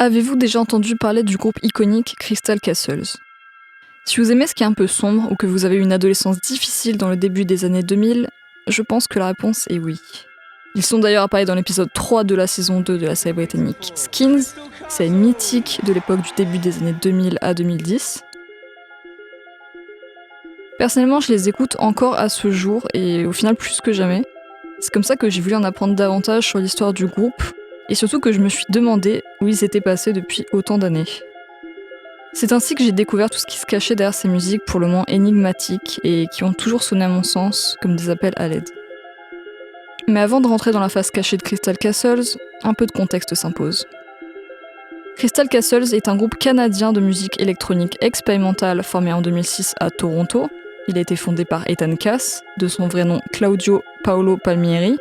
Avez-vous déjà entendu parler du groupe iconique Crystal Castles ? Si vous aimez ce qui est un peu sombre ou que vous avez eu une adolescence difficile dans le début des années 2000, je pense que la réponse est oui. Ils sont d'ailleurs apparus dans l'épisode 3 de la saison 2 de la série britannique Skins, série mythique de l'époque du début des années 2000 à 2010. Personnellement, je les écoute encore à ce jour et au final plus que jamais. C'est comme ça que j'ai voulu en apprendre davantage sur l'histoire du groupe et surtout que je me suis demandé où ils étaient passés depuis autant d'années. C'est ainsi que j'ai découvert tout ce qui se cachait derrière ces musiques pour le moins énigmatiques et qui ont toujours sonné à mon sens comme des appels à l'aide. Mais avant de rentrer dans la face cachée de Crystal Castles, un peu de contexte s'impose. Crystal Castles est un groupe canadien de musique électronique expérimentale formé en 2006 à Toronto. Il a été fondé par Ethan Cass, de son vrai nom Claudio Paolo Palmieri,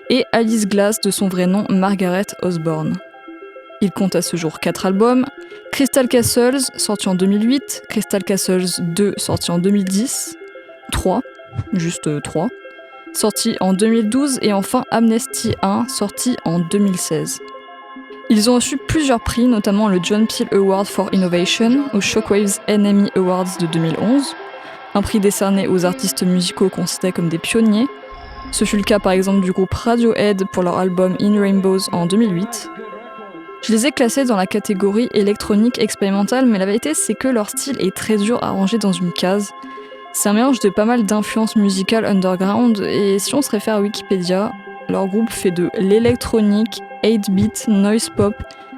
et Alice Glass, de son vrai nom Margaret Osborne. Il compte à ce jour 4 albums, Crystal Castles, sorti en 2008, Crystal Castles 2, sorti en 2010, 3, sorti en 2012, et enfin Amnesty 1, sorti en 2016. Ils ont reçu plusieurs prix, notamment le John Peel Award for Innovation aux Shockwaves NME Awards de 2011, un prix décerné aux artistes musicaux considérés comme des pionniers. Ce fut le cas par exemple du groupe Radiohead pour leur album In Rainbows en 2008. Je les ai classés dans la catégorie électronique expérimentale, mais la vérité c'est que leur style est très dur à ranger dans une case. C'est un mélange de pas mal d'influences musicales underground, et si on se réfère à Wikipédia, leur groupe fait de l'électronique, 8-bit, noise pop,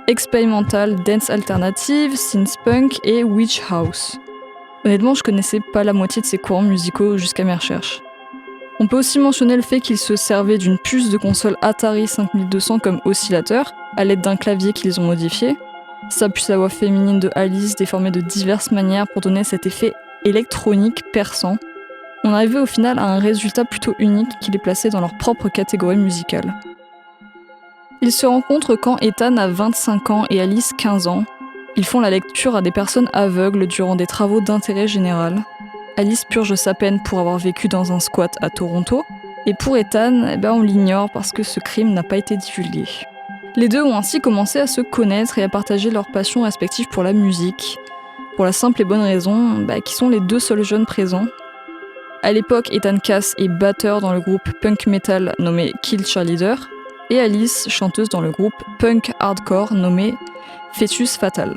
expérimental, dance alternative, synth punk et witch house. Honnêtement, je connaissais pas la moitié de ces courants musicaux jusqu'à mes recherches. On peut aussi mentionner le fait qu'ils se servaient d'une puce de console Atari 5200 comme oscillateur, à l'aide d'un clavier qu'ils ont modifié. Ça puis la voix féminine de Alice déformée de diverses manières pour donner cet effet électronique perçant. On arrivait au final à un résultat plutôt unique qui les plaçait dans leur propre catégorie musicale. Ils se rencontrent quand Ethan a 25 ans et Alice 15 ans. Ils font la lecture à des personnes aveugles durant des travaux d'intérêt général. Alice purge sa peine pour avoir vécu dans un squat à Toronto, et pour Ethan, on l'ignore parce que ce crime n'a pas été divulgué. Les deux ont ainsi commencé à se connaître et à partager leurs passions respectives pour la musique, pour la simple et bonne raison qu'ils sont les deux seuls jeunes présents. À l'époque, Ethan Cass est batteur dans le groupe punk metal nommé Kill Cheerleader, et Alice, chanteuse dans le groupe punk hardcore nommé Fetus Fatal.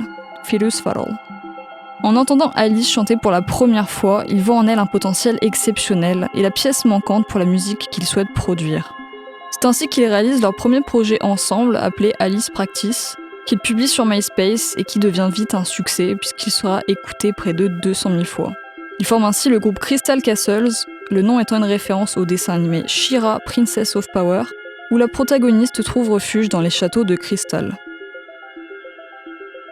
En entendant Alice chanter pour la première fois, il voit en elle un potentiel exceptionnel et la pièce manquante pour la musique qu'ils souhaitent produire. C'est ainsi qu'ils réalisent leur premier projet ensemble, appelé Alice Practice, qu'ils publient sur MySpace et qui devient vite un succès puisqu'il sera écouté près de 200 000 fois. Ils forment ainsi le groupe Crystal Castles, le nom étant une référence au dessin animé She-Ra, Princess of Power, où la protagoniste trouve refuge dans les châteaux de cristal.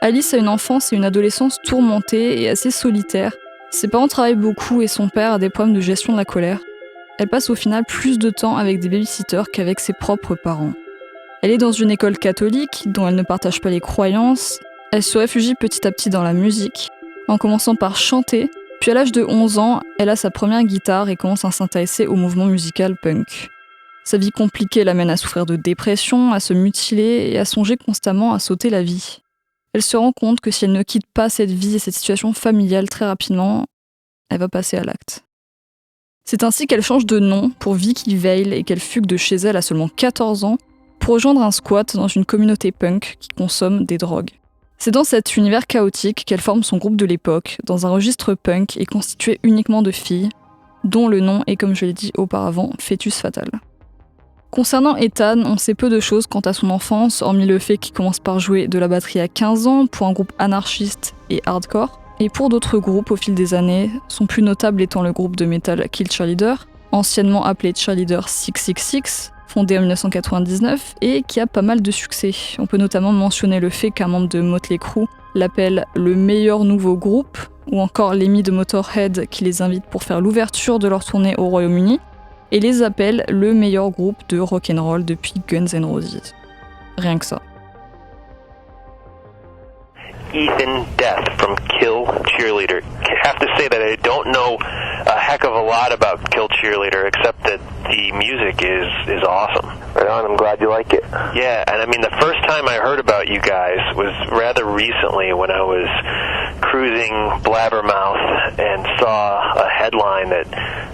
Alice a une enfance et une adolescence tourmentées et assez solitaires. Ses parents travaillent beaucoup et son père a des problèmes de gestion de la colère. Elle passe au final plus de temps avec des babysitters qu'avec ses propres parents. Elle est dans une école catholique dont elle ne partage pas les croyances. Elle se réfugie petit à petit dans la musique, en commençant par chanter. Puis à l'âge de 11 ans, elle a sa première guitare et commence à s'intéresser au mouvement musical punk. Sa vie compliquée l'amène à souffrir de dépression, à se mutiler et à songer constamment à sauter la vie. Elle se rend compte que si elle ne quitte pas cette vie et cette situation familiale très rapidement, elle va passer à l'acte. C'est ainsi qu'elle change de nom pour Vicky Vale et qu'elle fugue de chez elle à seulement 14 ans pour rejoindre un squat dans une communauté punk qui consomme des drogues. C'est dans cet univers chaotique qu'elle forme son groupe de l'époque, dans un registre punk et constitué uniquement de filles, dont le nom est, comme je l'ai dit auparavant, Fetus Fatal. Concernant Ethan, on sait peu de choses quant à son enfance, hormis le fait qu'il commence par jouer de la batterie à 15 ans pour un groupe anarchiste et hardcore, et pour d'autres groupes au fil des années, son plus notable étant le groupe de metal Kill Cheerleader, anciennement appelé Cheerleader 666, fondé en 1999 et qui a pas mal de succès. On peut notamment mentionner le fait qu'un membre de Motley Crue l'appelle le meilleur nouveau groupe, ou encore Lemmy de Motorhead qui les invite pour faire l'ouverture de leur tournée au Royaume-Uni, et les appelle le meilleur groupe de rock'n'roll depuis Guns N' Roses. Rien que ça. Ethan Death from Kill Cheerleader. I have to say that I don't know a heck of a a lot about Kill Cheerleader, except that the music is awesome. Right on, I'm glad you like it. Yeah, and I mean, the first time I heard about you guys was rather recently when I was cruising Blabbermouth and saw a headline that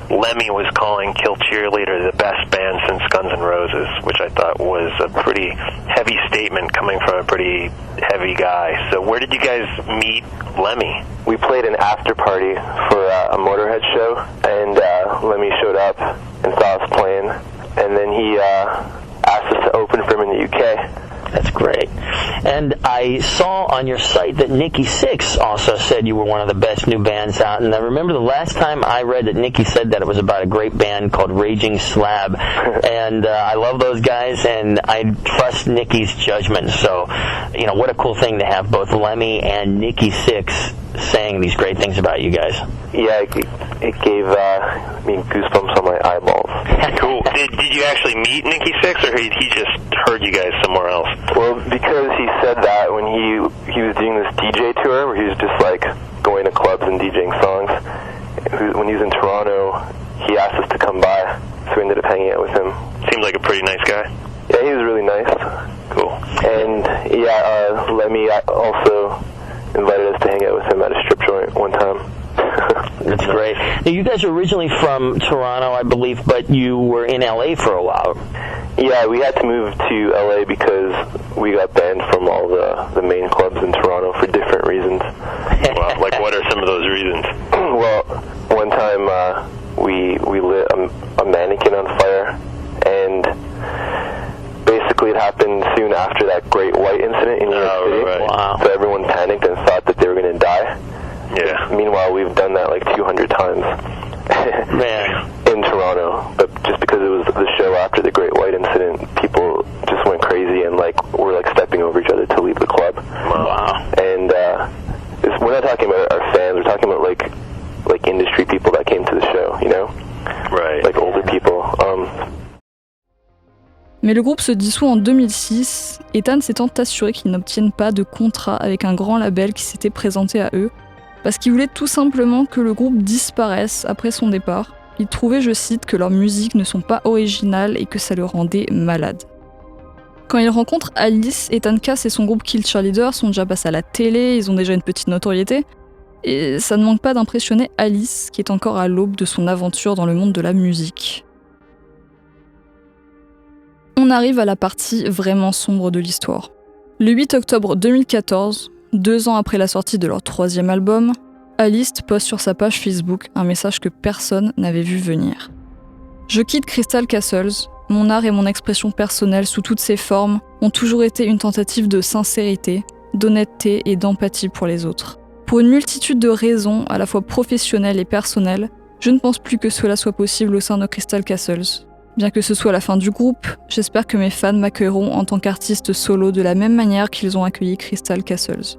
Lemmy was calling Kill Cheerleader the best band since Guns N' Roses, which I thought was a pretty heavy statement coming from a pretty heavy guy. So where did you guys meet Lemmy? We played an after party for a Motorhead show, and Lemmy showed up and saw us playing, and then he asked us to open for him in the UK. That's great. And I saw on your site that Nikki Sixx also said you were one of the best new bands out. And I remember the last time I read that Nikki said that it was about a great band called Raging Slab. And I love those guys, and I trust Nikki's judgment. So, you know, what a cool thing to have both Lemmy and Nikki Sixx saying these great things about you guys. Yeah, it gave me goosebumps on my eyeballs. Cool. Did you actually meet Nikki Sixx, or he just heard you guys somewhere else? Well, because he said that when he was doing this DJ tour where he was just like going to clubs and DJing songs. When he was in Toronto, he asked us to come by, so we ended up hanging out with him. Seemed like a pretty nice guy. Yeah, he was really nice. Cool. And yeah, Lemmy also invited us to hang out with him at a strip joint one time. That's great. Now, you guys are originally from Toronto, I believe, but you were in LA for a while. Yeah, we had to move to LA because we got banned from all the main clubs in Toronto for different reasons. Well, like what are some of those reasons? Well, one time we lit a mannequin on fire, and basically it happened soon after that Great White incident in New York City. Right. Wow. So everyone panicked and thought that they were going to die. Yeah. Meanwhile, we've done that like 200 times. Man. In Toronto, but just because it was the show after the Great White incident, people just went crazy and like were like stepping over each other to leave the club. Wow. And we're not talking about our fans. We're talking about like industry people that came to the show, you know, Right. like older people. Mais le groupe se dissout en 2006, Ethan s'étant assuré qu'ils n'obtiennent pas de contrat avec un grand label qui s'était présenté à eux, parce qu'il voulait tout simplement que le groupe disparaisse après son départ. Il trouvait, je cite, que leurs musiques ne sont pas originales et que ça le rendait malade. Quand il rencontre Alice, Ethan Cass et son groupe Kill Cheerleader sont déjà passés à la télé, ils ont déjà une petite notoriété, et ça ne manque pas d'impressionner Alice, qui est encore à l'aube de son aventure dans le monde de la musique. On arrive à la partie vraiment sombre de l'histoire. Le 8 octobre 2014, 2 ans après la sortie de leur 3e album, Alice poste sur sa page Facebook un message que personne n'avait vu venir. Je quitte Crystal Castles, mon art et mon expression personnelle sous toutes ses formes ont toujours été une tentative de sincérité, d'honnêteté et d'empathie pour les autres. Pour une multitude de raisons, à la fois professionnelles et personnelles, je ne pense plus que cela soit possible au sein de Crystal Castles. Bien que ce soit la fin du groupe, j'espère que mes fans m'accueilleront en tant qu'artiste solo de la même manière qu'ils ont accueilli Crystal Castles.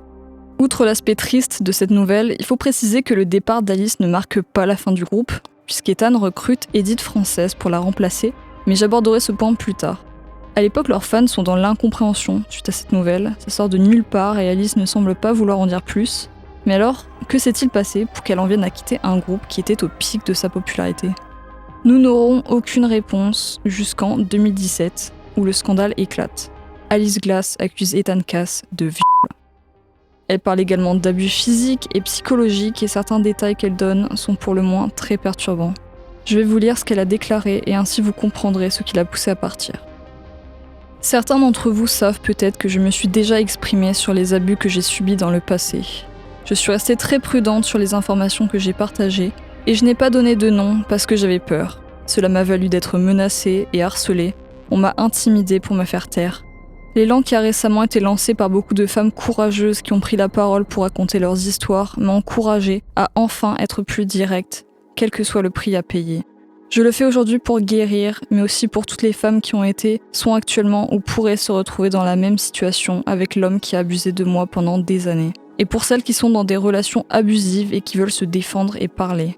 Outre l'aspect triste de cette nouvelle, il faut préciser que le départ d'Alice ne marque pas la fin du groupe, puisqu'Ethan recrute Edith Française pour la remplacer, mais j'aborderai ce point plus tard. À l'époque, leurs fans sont dans l'incompréhension suite à cette nouvelle, ça sort de nulle part et Alice ne semble pas vouloir en dire plus. Mais alors, que s'est-il passé pour qu'elle en vienne à quitter un groupe qui était au pic de sa popularité ? Nous n'aurons aucune réponse jusqu'en 2017, où le scandale éclate. Alice Glass accuse Ethan Cass de viol. Elle parle également d'abus physiques et psychologiques et certains détails qu'elle donne sont pour le moins très perturbants. Je vais vous lire ce qu'elle a déclaré et ainsi vous comprendrez ce qui l'a poussée à partir. Certains d'entre vous savent peut-être que je me suis déjà exprimée sur les abus que j'ai subis dans le passé. Je suis restée très prudente sur les informations que j'ai partagées et je n'ai pas donné de nom parce que j'avais peur. Cela m'a valu d'être menacée et harcelée. On m'a intimidée pour me faire taire. L'élan qui a récemment été lancé par beaucoup de femmes courageuses qui ont pris la parole pour raconter leurs histoires m'a encouragée à enfin être plus directe, quel que soit le prix à payer. Je le fais aujourd'hui pour guérir, mais aussi pour toutes les femmes qui ont été, sont actuellement ou pourraient se retrouver dans la même situation avec l'homme qui a abusé de moi pendant des années. Et pour celles qui sont dans des relations abusives et qui veulent se défendre et parler.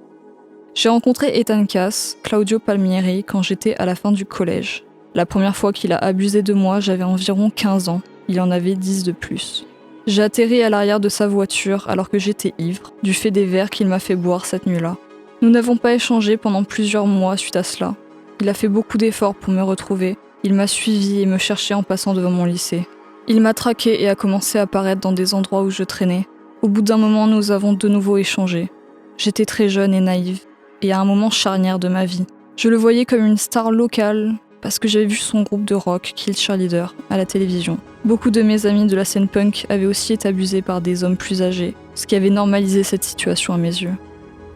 J'ai rencontré Ethan Cass, Claudio Palmieri, quand j'étais à la fin du collège. La première fois qu'il a abusé de moi, j'avais environ 15 ans. Il en avait 10 de plus. J'ai atterri à l'arrière de sa voiture alors que j'étais ivre, du fait des verres qu'il m'a fait boire cette nuit-là. Nous n'avons pas échangé pendant plusieurs mois suite à cela. Il a fait beaucoup d'efforts pour me retrouver. Il m'a suivi et me cherchait en passant devant mon lycée. Il m'a traqué et a commencé à apparaître dans des endroits où je traînais. Au bout d'un moment, nous avons de nouveau échangé. J'étais très jeune et naïve, et à un moment charnière de ma vie. Je le voyais comme une star locale, parce que j'avais vu son groupe de rock, Kill Cheerleader, à la télévision. Beaucoup de mes amis de la scène punk avaient aussi été abusés par des hommes plus âgés, ce qui avait normalisé cette situation à mes yeux.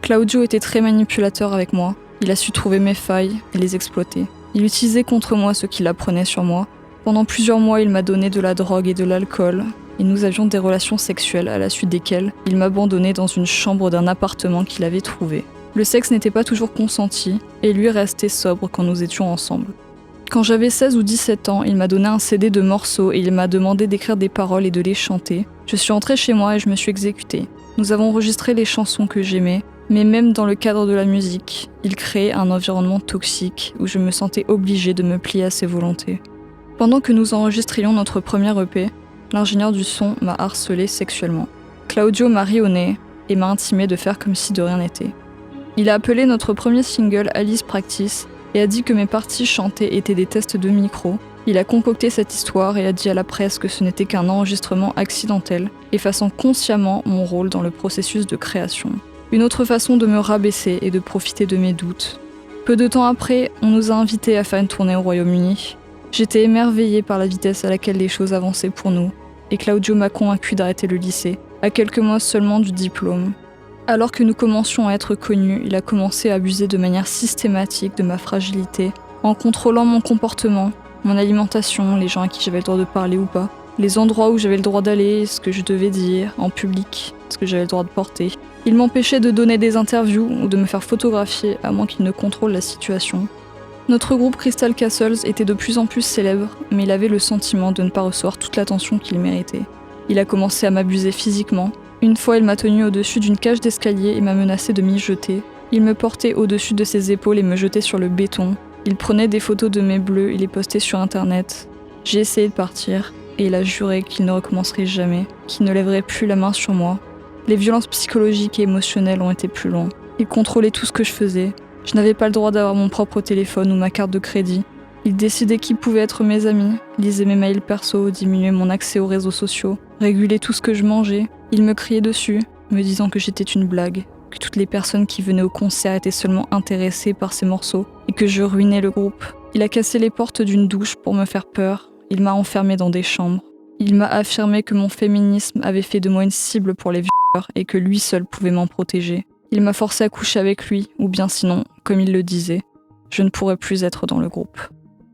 Claudio était très manipulateur avec moi. Il a su trouver mes failles et les exploiter. Il utilisait contre moi ce qu'il apprenait sur moi. Pendant plusieurs mois, il m'a donné de la drogue et de l'alcool, et nous avions des relations sexuelles à la suite desquelles il m'abandonnait dans une chambre d'un appartement qu'il avait trouvé. Le sexe n'était pas toujours consenti, et lui restait sobre quand nous étions ensemble. Quand j'avais 16 ou 17 ans, il m'a donné un CD de morceaux et il m'a demandé d'écrire des paroles et de les chanter. Je suis entrée chez moi et je me suis exécutée. Nous avons enregistré les chansons que j'aimais, mais même dans le cadre de la musique, il créait un environnement toxique où je me sentais obligée de me plier à ses volontés. Pendant que nous enregistrions notre premier EP, l'ingénieur du son m'a harcelée sexuellement. Claudio m'a ri au nez et m'a intimé de faire comme si de rien n'était. Il a appelé notre premier single Alice Practice et a dit que mes parties chantées étaient des tests de micro. Il a concocté cette histoire et a dit à la presse que ce n'était qu'un enregistrement accidentel, effaçant consciemment mon rôle dans le processus de création. Une autre façon de me rabaisser et de profiter de mes doutes. Peu de temps après, on nous a invités à faire une tournée au Royaume-Uni. J'étais émerveillée par la vitesse à laquelle les choses avançaient pour nous, et Claudio m'a convaincue d'arrêter le lycée, à quelques mois seulement du diplôme. Alors que nous commencions à être connus, il a commencé à abuser de manière systématique de ma fragilité, en contrôlant mon comportement, mon alimentation, les gens à qui j'avais le droit de parler ou pas, les endroits où j'avais le droit d'aller, ce que je devais dire en public, ce que j'avais le droit de porter. Il m'empêchait de donner des interviews ou de me faire photographier à moins qu'il ne contrôle la situation. Notre groupe Crystal Castles était de plus en plus célèbre, mais il avait le sentiment de ne pas recevoir toute l'attention qu'il méritait. Il a commencé à m'abuser physiquement. Une fois, il m'a tenue au-dessus d'une cage d'escalier et m'a menacé de m'y jeter. Il me portait au-dessus de ses épaules et me jetait sur le béton. Il prenait des photos de mes bleus et les postait sur internet. J'ai essayé de partir, et il a juré qu'il ne recommencerait jamais, qu'il ne lèverait plus la main sur moi. Les violences psychologiques et émotionnelles ont été plus longues. Il contrôlait tout ce que je faisais. Je n'avais pas le droit d'avoir mon propre téléphone ou ma carte de crédit. Il décidait qui pouvaient être mes amis, lisait mes mails perso, diminuait mon accès aux réseaux sociaux, régulait tout ce que je mangeais. Il me criait dessus, me disant que j'étais une blague, que toutes les personnes qui venaient au concert étaient seulement intéressées par ces morceaux et que je ruinais le groupe. Il a cassé les portes d'une douche pour me faire peur. Il m'a enfermée dans des chambres. Il m'a affirmé que mon féminisme avait fait de moi une cible pour les violeurs et que lui seul pouvait m'en protéger. Il m'a forcé à coucher avec lui, ou bien sinon, comme il le disait, je ne pourrais plus être dans le groupe.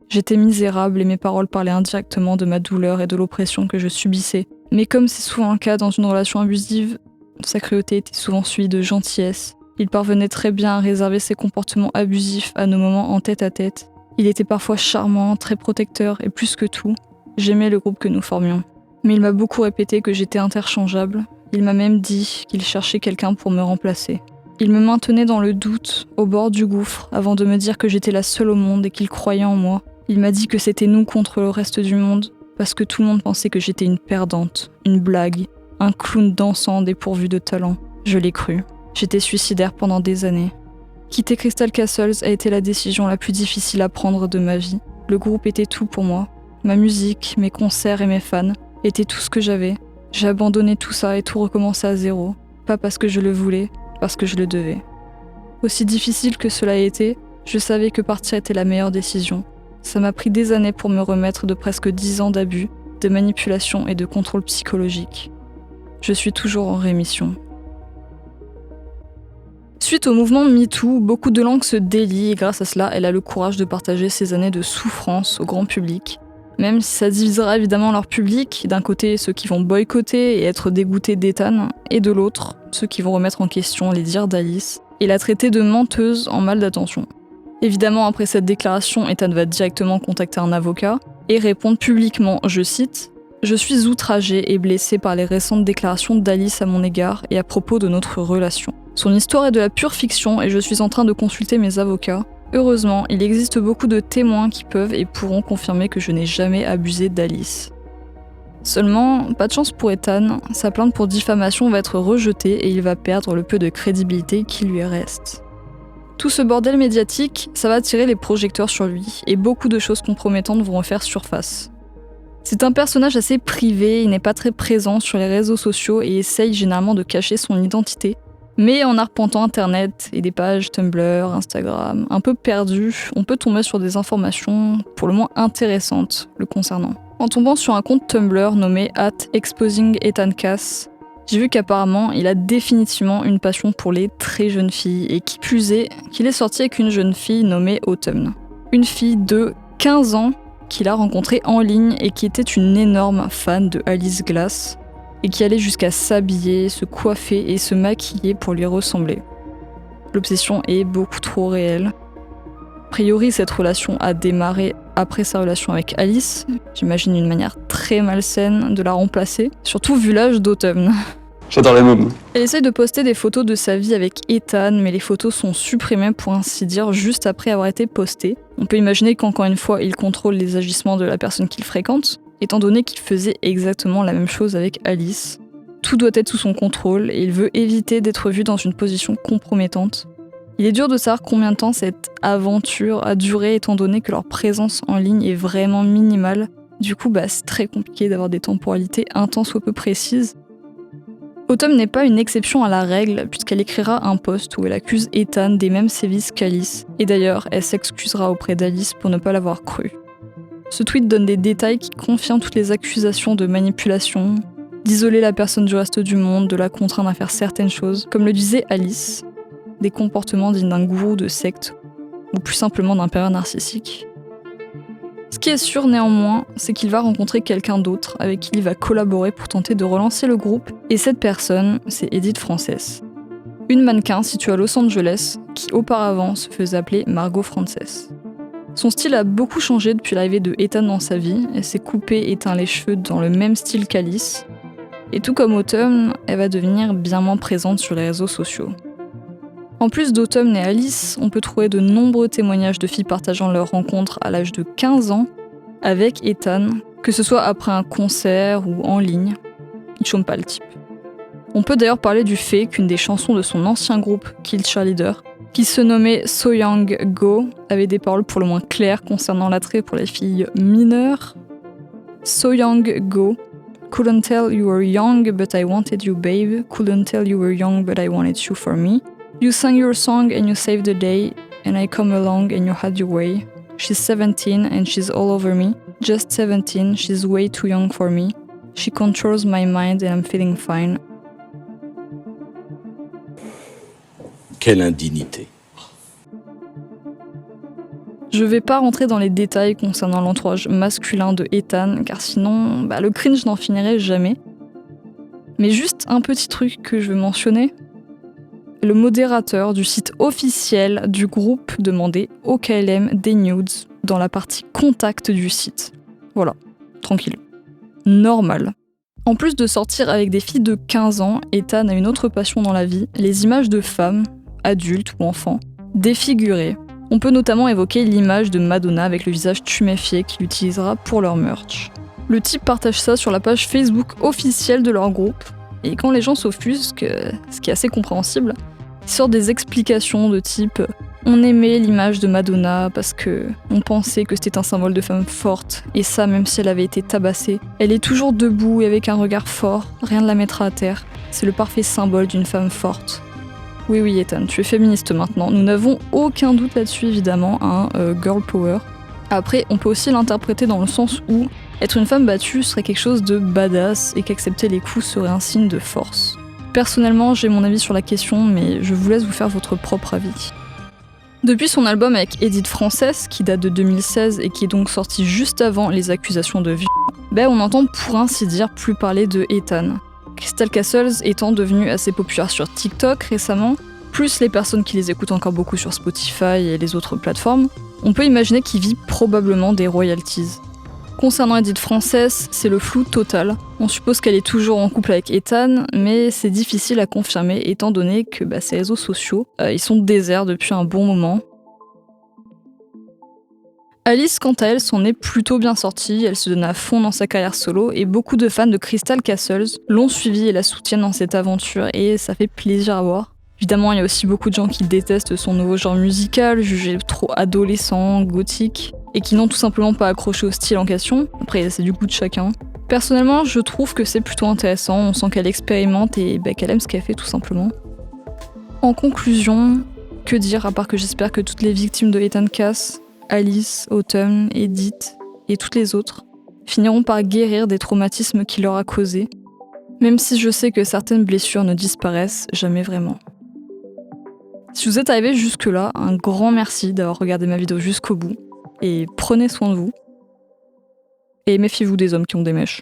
J'étais misérable et mes paroles parlaient indirectement de ma douleur et de l'oppression que je subissais. Mais comme c'est souvent le cas dans une relation abusive, sa cruauté était souvent suivie de gentillesse. Il parvenait très bien à réserver ses comportements abusifs à nos moments en tête-à-tête. Il était parfois charmant, très protecteur et plus que tout, j'aimais le groupe que nous formions. Mais il m'a beaucoup répété que j'étais interchangeable. Il m'a même dit qu'il cherchait quelqu'un pour me remplacer. Il me maintenait dans le doute, au bord du gouffre, avant de me dire que j'étais la seule au monde et qu'il croyait en moi. Il m'a dit que c'était nous contre le reste du monde, parce que tout le monde pensait que j'étais une perdante, une blague, un clown dansant dépourvu de talent. Je l'ai cru. J'étais suicidaire pendant des années. Quitter Crystal Castles a été la décision la plus difficile à prendre de ma vie. Le groupe était tout pour moi. Ma musique, mes concerts et mes fans étaient tout ce que j'avais. J'ai abandonné tout ça et tout recommencé à zéro. Pas parce que je le voulais, parce que je le devais. Aussi difficile que cela ait été, je savais que partir était la meilleure décision. Ça m'a pris des années pour me remettre de presque 10 ans d'abus, de manipulation et de contrôle psychologique. Je suis toujours en rémission. Suite au mouvement MeToo, beaucoup de langues se délient et grâce à cela, elle a le courage de partager ses années de souffrance au grand public. Même si ça divisera évidemment leur public, d'un côté ceux qui vont boycotter et être dégoûtés d'Ethan, et de l'autre, ceux qui vont remettre en question les dires d'Alice et la traiter de menteuse en mal d'attention. Évidemment, après cette déclaration, Ethan va directement contacter un avocat et répondre publiquement, je cite, « Je suis outragé et blessé par les récentes déclarations d'Alice à mon égard et à propos de notre relation. Son histoire est de la pure fiction et je suis en train de consulter mes avocats. Heureusement, il existe beaucoup de témoins qui peuvent et pourront confirmer que je n'ai jamais abusé d'Alice. » Seulement, pas de chance pour Ethan, sa plainte pour diffamation va être rejetée et il va perdre le peu de crédibilité qui lui reste. Tout ce bordel médiatique, ça va attirer les projecteurs sur lui, et beaucoup de choses compromettantes vont refaire surface. C'est un personnage assez privé, il n'est pas très présent sur les réseaux sociaux et essaye généralement de cacher son identité. Mais en arpentant internet et des pages Tumblr, Instagram, un peu perdues, on peut tomber sur des informations pour le moins intéressantes le concernant. En tombant sur un compte Tumblr nommé @exposingEthanCass, j'ai vu qu'apparemment il a définitivement une passion pour les très jeunes filles et qui plus est, qu'il est sorti avec une jeune fille nommée Autumn. Une fille de 15 ans qu'il a rencontrée en ligne et qui était une énorme fan de Alice Glass et qui allait jusqu'à s'habiller, se coiffer et se maquiller pour lui ressembler. L'obsession est beaucoup trop réelle. A priori, cette relation a démarré après sa relation avec Alice. J'imagine une manière très malsaine de la remplacer, surtout vu l'âge d'Autumn. J'adore les mômes. Elle essaye de poster des photos de sa vie avec Ethan, mais les photos sont supprimées pour ainsi dire juste après avoir été postées. On peut imaginer qu'encore une fois, il contrôle les agissements de la personne qu'il fréquente, étant donné qu'il faisait exactement la même chose avec Alice. Tout doit être sous son contrôle et il veut éviter d'être vu dans une position compromettante. Il est dur de savoir combien de temps cette aventure a duré étant donné que leur présence en ligne est vraiment minimale. Du coup, c'est très compliqué d'avoir des temporalités un tant soit peu précises. Autumn n'est pas une exception à la règle puisqu'elle écrira un post où elle accuse Ethan des mêmes sévices qu'Alice. Et d'ailleurs, elle s'excusera auprès d'Alice pour ne pas l'avoir cru. Ce tweet donne des détails qui confirment toutes les accusations de manipulation, d'isoler la personne du reste du monde, de la contraindre à faire certaines choses, comme le disait Alice, des comportements dignes d'un gourou de secte, ou plus simplement d'un pervers narcissique. Ce qui est sûr néanmoins, c'est qu'il va rencontrer quelqu'un d'autre avec qui il va collaborer pour tenter de relancer le groupe, et cette personne, c'est Edith Frances. Une mannequin située à Los Angeles, qui auparavant se faisait appeler Margot Frances. Son style a beaucoup changé depuis l'arrivée de Ethan dans sa vie, elle s'est coupée et teint les cheveux dans le même style qu'Alice, et tout comme Autumn, elle va devenir bien moins présente sur les réseaux sociaux. En plus d'Autumn et Alice, on peut trouver de nombreux témoignages de filles partageant leur rencontre à l'âge de 15 ans avec Ethan, que ce soit après un concert ou en ligne. Il chôme pas le type. On peut d'ailleurs parler du fait qu'une des chansons de son ancien groupe, Kill Cheerleader, qui se nommait So Young Go, avait des paroles pour le moins claires concernant l'attrait pour les filles mineures. So Young Go, couldn't tell you were young but I wanted you babe, couldn't tell you were young but I wanted you for me. You sang your song and you saved the day, and I come along and you had your way. She's 17 and she's all over me. Just 17, she's way too young for me. She controls my mind and I'm feeling fine. Quelle indignité. Je vais pas rentrer dans les détails concernant l'entourage masculin de Ethan, car sinon, le cringe n'en finirait jamais. Mais juste un petit truc que je veux mentionner. Le modérateur du site officiel du groupe demandait au KLM des nudes dans la partie contact du site. Voilà, tranquille. Normal. En plus de sortir avec des filles de 15 ans, Ethan a une autre passion dans la vie, les images de femmes, adultes ou enfants, défigurées. On peut notamment évoquer l'image de Madonna avec le visage tuméfié qu'il utilisera pour leur merch. Le type partage ça sur la page Facebook officielle de leur groupe, et quand les gens s'offusquent, ce qui est assez compréhensible, ils sortent des explications de type « On aimait l'image de Madonna parce que on pensait que c'était un symbole de femme forte, et ça même si elle avait été tabassée. Elle est toujours debout et avec un regard fort, rien ne la mettra à terre. C'est le parfait symbole d'une femme forte. » Oui Ethan, tu es féministe maintenant, nous n'avons aucun doute là-dessus évidemment, girl power. Après, on peut aussi l'interpréter dans le sens où être une femme battue serait quelque chose de badass et qu'accepter les coups serait un signe de force. Personnellement, j'ai mon avis sur la question, mais je vous laisse vous faire votre propre avis. Depuis son album avec Edith Frances, qui date de 2016 et qui est donc sorti juste avant les accusations de viol, on entend pour ainsi dire plus parler de Ethan. Crystal Castles étant devenu assez populaire sur TikTok récemment, plus les personnes qui les écoutent encore beaucoup sur Spotify et les autres plateformes, on peut imaginer qu'il vit probablement des royalties. Concernant Edith Frances, c'est le flou total. On suppose qu'elle est toujours en couple avec Ethan, mais c'est difficile à confirmer étant donné que ses réseaux sociaux, ils sont déserts depuis un bon moment. Alice, quant à elle, s'en est plutôt bien sortie, elle se donne à fond dans sa carrière solo et beaucoup de fans de Crystal Castles l'ont suivie et la soutiennent dans cette aventure et ça fait plaisir à voir. Évidemment, il y a aussi beaucoup de gens qui détestent son nouveau genre musical, jugé trop adolescent, gothique, et qui n'ont tout simplement pas accroché au style en question. Après, c'est du goût de chacun. Personnellement, je trouve que c'est plutôt intéressant, on sent qu'elle expérimente et qu'elle aime ce qu'elle fait tout simplement. En conclusion, que dire à part que j'espère que toutes les victimes de Ethan Cass, Alice, Autumn, Edith et toutes les autres finiront par guérir des traumatismes qu'il leur a causés, même si je sais que certaines blessures ne disparaissent jamais vraiment. Si vous êtes arrivé jusque-là, un grand merci d'avoir regardé ma vidéo jusqu'au bout, et prenez soin de vous. Et méfiez-vous des hommes qui ont des mèches.